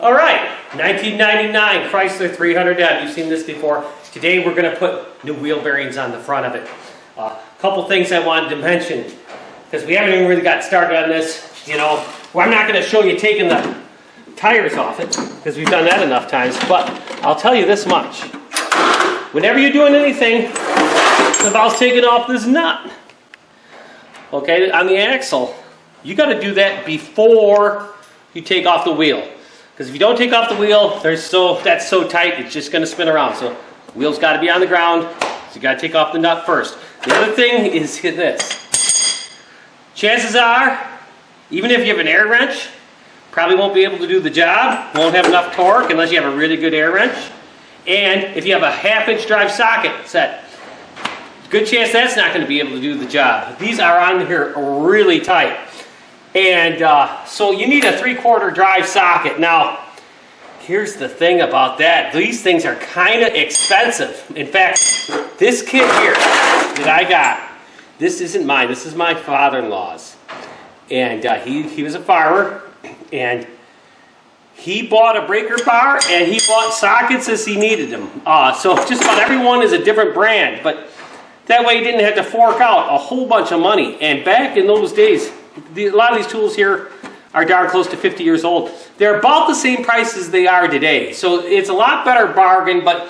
All right, 1999 Chrysler 300M. You've seen this before. Today we're going to put new wheel bearings on the front of it. A couple things I wanted to mention, because we haven't even really got started on this. You know, well, I'm not going to show you taking the tires off it, because we've done that enough times, but I'll tell you this much. Whenever you're doing anything, it involves taking off this nut, okay, on the axle, you got to do that before you take off the wheel. Because if you don't take off the wheel, that's so tight, it's just going to spin around. So the wheel's got to be on the ground, so you got to take off the nut first. The other thing is this. Chances are, even if you have an air wrench, probably won't be able to do the job, won't have enough torque unless you have a really good air wrench. And if you have a 1/2-inch drive socket set, good chance that's not going to be able to do the job. These are on here really tight. And so you need a 3/4 drive socket. Now, here's the thing about that. These things are kind of expensive. In fact, this kit here that I got, this isn't mine. This is my father-in-law's. And he was a farmer, and he bought a breaker bar, and he bought sockets as he needed them. So just about everyone is a different brand, but that way he didn't have to fork out a whole bunch of money. And back in those days, a lot of these tools here are darn close to 50 years old. They're about the same price as they are today. So it's a lot better bargain, but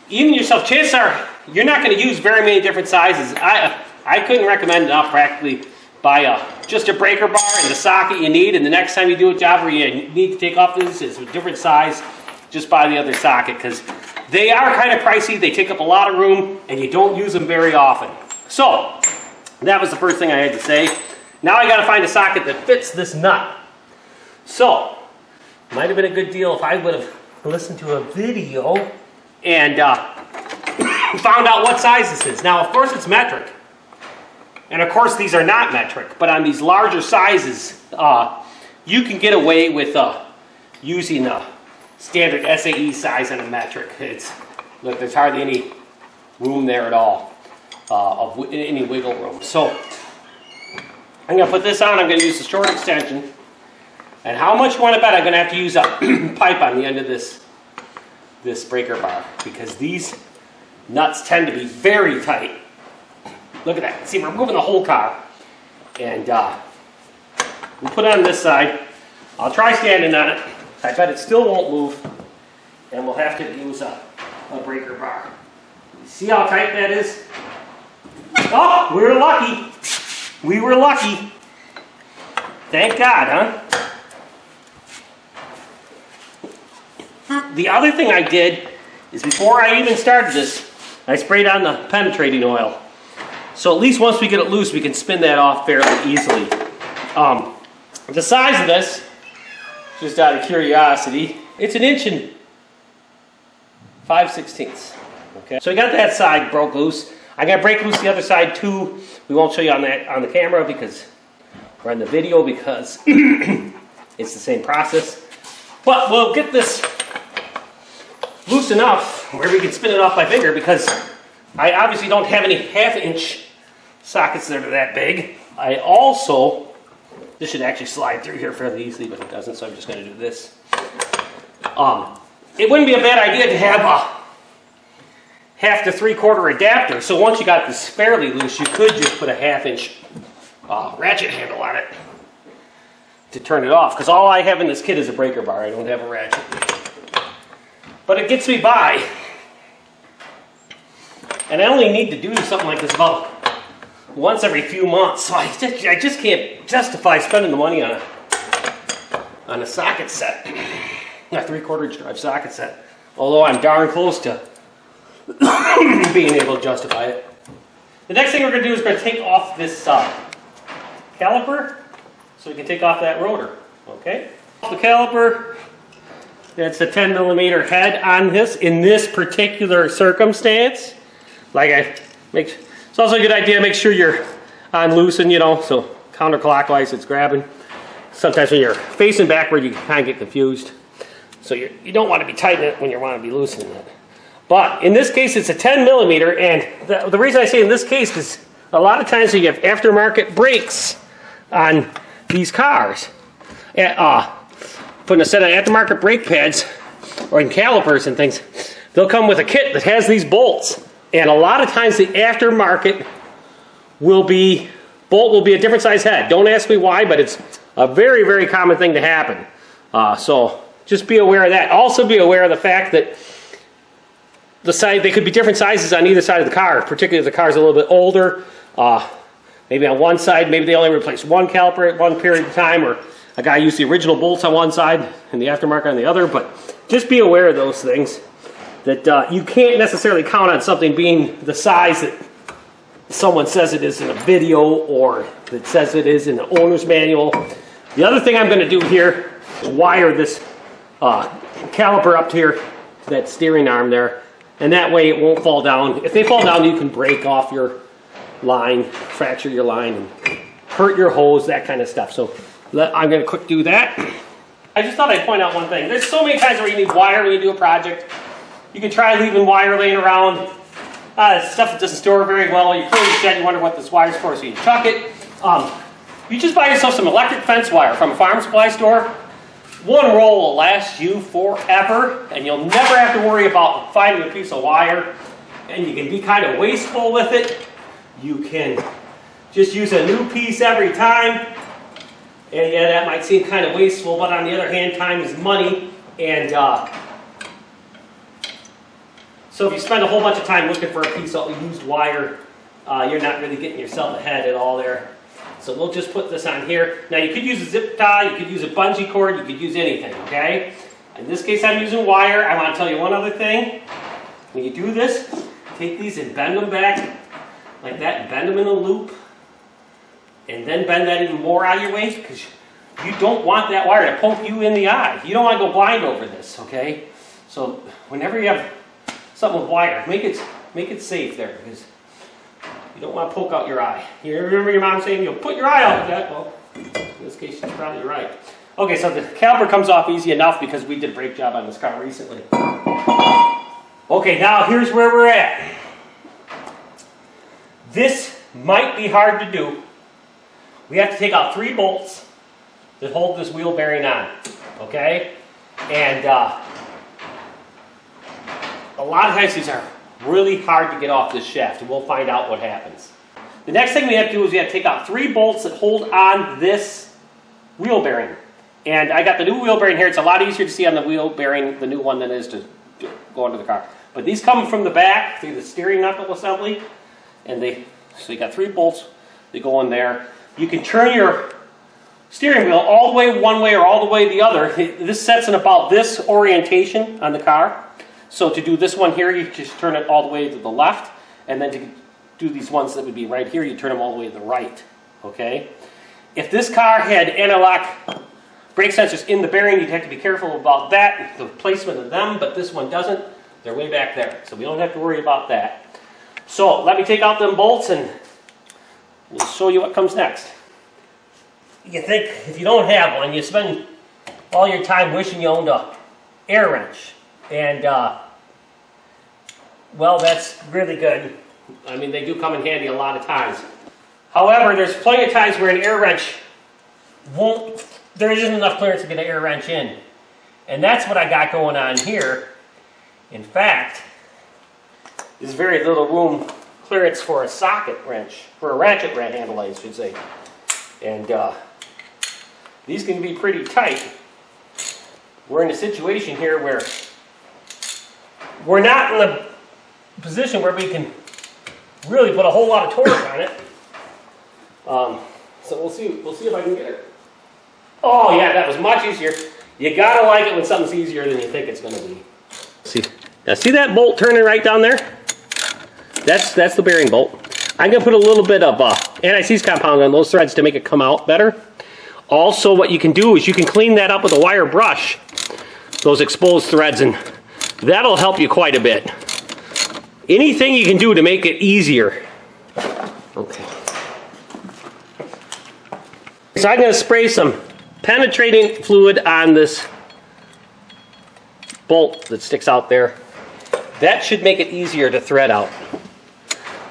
even yourself, chances are you're not going to use very many different sizes. I couldn't recommend enough practically buy just a breaker bar and the socket you need, and the next time you do a job where you need to take off this, it's a different size, just buy the other socket, because they are kind of pricey, they take up a lot of room, and you don't use them very often. So, that was the first thing I had to say. Now I got to find a socket that fits this nut. So, might have been a good deal if I would have listened to a video and found out what size this is. Now, of course, it's metric. And of course, these are not metric. But on these larger sizes, you can get away with using a standard SAE size on a metric. Look, there's hardly any room there at all, of any wiggle room. So, I'm going to put this on. I'm going to use the short extension. And how much you want to bet I'm going to have to use a pipe on the end of this breaker bar, because these nuts tend to be very tight. Look at that. See, we're moving the whole car. And we'll put it on this side. I'll try standing on it. I bet it still won't move. And we'll have to use a breaker bar. You see how tight that is? Oh, we were lucky. We were lucky. Thank God, huh? The other thing I did is, before I even started this, I sprayed on the penetrating oil. So at least once we get it loose, we can spin that off fairly easily. The size of this, just out of curiosity, it's 1 inch and 5/16. Okay. So we got that side broke loose. I'm gonna break loose the other side too. We won't show you on the camera because we're on the video, because it's the same process. But we'll get this loose enough where we can spin it off by finger, because I obviously don't have any 1/2-inch sockets that are that big. I also, this should actually slide through here fairly easily, but it doesn't, so I'm just going to do this. It wouldn't be a bad idea to have a 1/2 to 3/4 adapter. So once you got this fairly loose, you could just put a 1/2-inch ratchet handle on it to turn it off. Because all I have in this kit is a breaker bar. I don't have a ratchet. But it gets me by. And I only need to do something like this about once every few months. So I just can't justify spending the money on a socket set. A 3/4-inch drive socket set. Although I'm darn close to being able to justify it. The next thing we're going to do is we're going to take off this caliper, so we can take off that rotor. Okay? The caliper, that's a 10mm head on this in this particular circumstance. It's also a good idea to make sure you're on loosen, you know, so counterclockwise it's grabbing. Sometimes when you're facing backward, you kind of get confused. So you don't want to be tightening it when you want to be loosening it. But in this case, it's a 10mm, and the reason I say in this case is a lot of times you have aftermarket brakes on these cars. putting a set of aftermarket brake pads or in calipers and things, they'll come with a kit that has these bolts. And a lot of times the aftermarket bolt will be a different size head. Don't ask me why, but it's a very, very common thing to happen. So just be aware of that. Also be aware of the fact that they could be different sizes on either side of the car, particularly if the car's a little bit older. Maybe on one side, maybe they only replace one caliper at one period of time, or a guy used the original bolts on one side and the aftermarket on the other. But just be aware of those things, that you can't necessarily count on something being the size that someone says it is in a video or that says it is in the owner's manual. The other thing I'm going to do here is wire this caliper up to here, to that steering arm there, and that way it won't fall down. If they fall down, you can break off your line, fracture your line, and hurt your hose, that kind of stuff. So I'm going to quick do that. I just thought I'd point out one thing. There's so many times where you need wire when you do a project. You can try leaving wire laying around. Stuff that doesn't store very well. You clean the shed, you wonder what this wire's for, so you chuck it. You just buy yourself some electric fence wire from a farm supply store. One roll will last you forever, and you'll never have to worry about finding a piece of wire. And you can be kind of wasteful with it. You can just use a new piece every time. And yeah, that might seem kind of wasteful, but on the other hand, time is money. And so if you spend a whole bunch of time looking for a piece of used wire, you're not really getting yourself ahead at all there. So we'll just put this on here. Now you could use a zip tie, you could use a bungee cord, you could use anything, okay? In this case I'm using wire. I want to tell you one other thing. When you do this, take these and bend them back like that, and bend them in a loop. And then bend that even more out of your way, because you don't want that wire to poke you in the eye. You don't want to go blind over this, okay? So whenever you have something with wire, make it safe there, because you don't want to poke out your eye. You remember your mom saying, you'll put your eye out with that? Well, in this case, she's probably right. Okay, so the caliper comes off easy enough because we did a brake job on this car recently. Okay, now here's where we're at. This might be hard to do. We have to take out 3 bolts that hold this wheel bearing on, okay? And a lot of times these are really hard to get off this shaft, and we'll find out what happens. The next thing we have to do is we have to take out 3 bolts that hold on this wheel bearing. And I got the new wheel bearing here. It's a lot easier to see on the wheel bearing, the new one, than it is to go into the car. But these come from the back through the steering knuckle assembly, and so you got 3 bolts that go in there. You can turn your steering wheel all the way one way or all the way the other. This sets in about this orientation on the car. So to do this one here, you just turn it all the way to the left, and then to do these ones that would be right here, you turn them all the way to the right, okay? If this car had anti-lock brake sensors in the bearing, you'd have to be careful about that, the placement of them, but this one doesn't. They're way back there, so we don't have to worry about that. So let me take out them bolts and we'll show you what comes next. You think if you don't have one, you spend all your time wishing you owned a air wrench. And, well, that's really good. I mean, they do come in handy a lot of times. However, there's plenty of times where an air wrench there isn't enough clearance to get an air wrench in. And that's what I got going on here. In fact, there's very little room clearance for a socket wrench, for a ratchet handle, I should say. And these can be pretty tight. We're in a situation here where we're not in a position where we can really put a whole lot of torque on it. So we'll see if I can get it. Oh yeah, that was much easier. You gotta like it when something's easier than you think it's gonna be. See that bolt turning right down there? That's the bearing bolt. I'm gonna put a little bit of anti-seize compound on those threads to make it come out better. Also, what you can do is you can clean that up with a wire brush, those exposed threads, and that'll help you quite a bit. Anything you can do to make it easier. Okay. So I'm going to spray some penetrating fluid on this bolt that sticks out there. That should make it easier to thread out.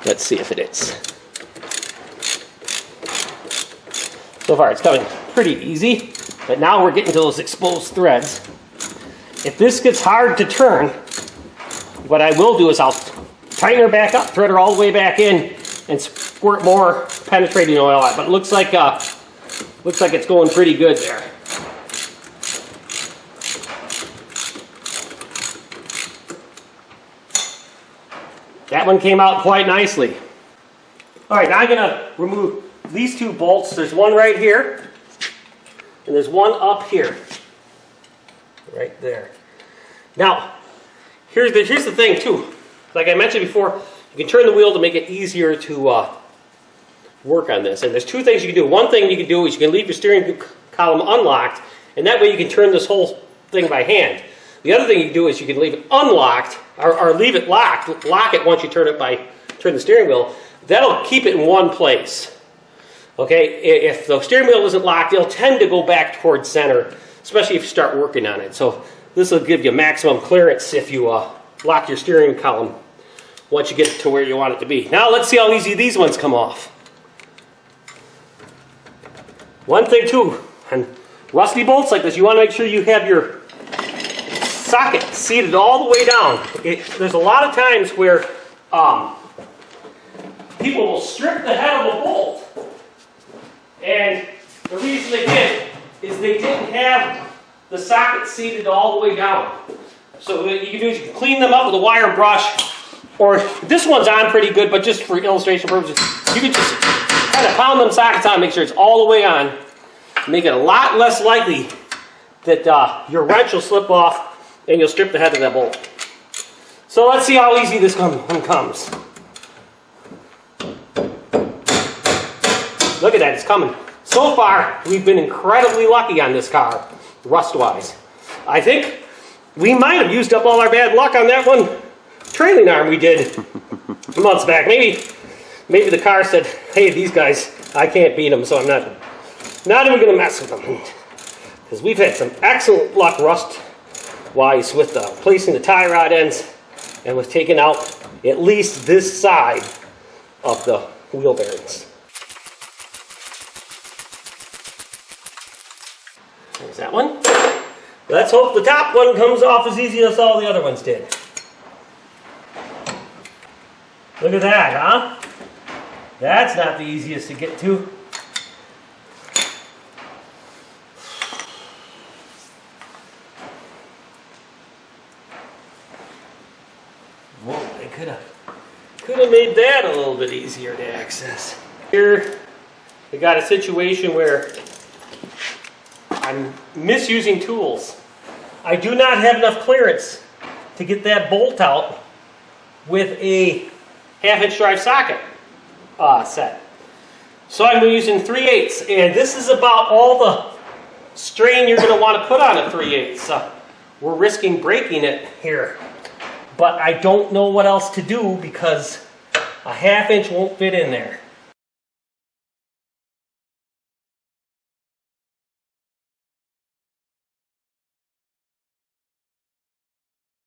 Let's see if it is. So far it's coming pretty easy. But now we're getting to those exposed threads. If this gets hard to turn, what I will do is I'll tighten her back up, thread her all the way back in, and squirt more penetrating oil out. But it looks like it's going pretty good there. That one came out quite nicely. All right, now I'm gonna remove these two bolts. There's one right here, and there's one up here, right there. Now, here's the thing too. Like I mentioned before, you can turn the wheel to make it easier to work on this. And there's two things you can do. One thing you can do is you can leave your steering column unlocked, and that way you can turn this whole thing by hand. The other thing you can do is you can leave it unlocked, or leave it locked. Lock it once you turn the steering wheel. That'll keep it in one place. Okay, if the steering wheel isn't locked, it'll tend to go back towards center, especially if you start working on it. So this will give you maximum clearance if you lock your steering column once you get it to where you want it to be. Now let's see how easy these ones come off. One thing too, on rusty bolts like this, you want to make sure you have your socket seated all the way down. There's a lot of times where people will strip the head of a bolt, and the reason they did is they didn't have the socket seated all the way down. So what you can do is you can clean them up with a wire brush, or this one's on pretty good, but just for illustration purposes, you can just kind of pound them sockets on, make sure it's all the way on, make it a lot less likely that your wrench will slip off and you'll strip the head of that bolt. So let's see how easy this one comes. Look at that, it's coming. So far, we've been incredibly lucky on this car, rust-wise. I think we might have used up all our bad luck on that one trailing arm we did months back. Maybe the car said, hey, these guys, I can't beat them, so I'm not even going to mess with them. Because we've had some excellent luck rust-wise with placing the tie rod ends and with taking out at least this side of the wheel bearings. There's that one. Let's hope the top one comes off as easy as all the other ones did. Look at that, huh? That's not the easiest to get to. Whoa, they could have made that a little bit easier to access. Here, we got a situation where I'm misusing tools. I do not have enough clearance to get that bolt out with a 1/2-inch drive socket set. So I'm using 3/8, and this is about all the strain you're going to want to put on a 3/8. We're risking breaking it here, but I don't know what else to do because a 1/2 inch won't fit in there.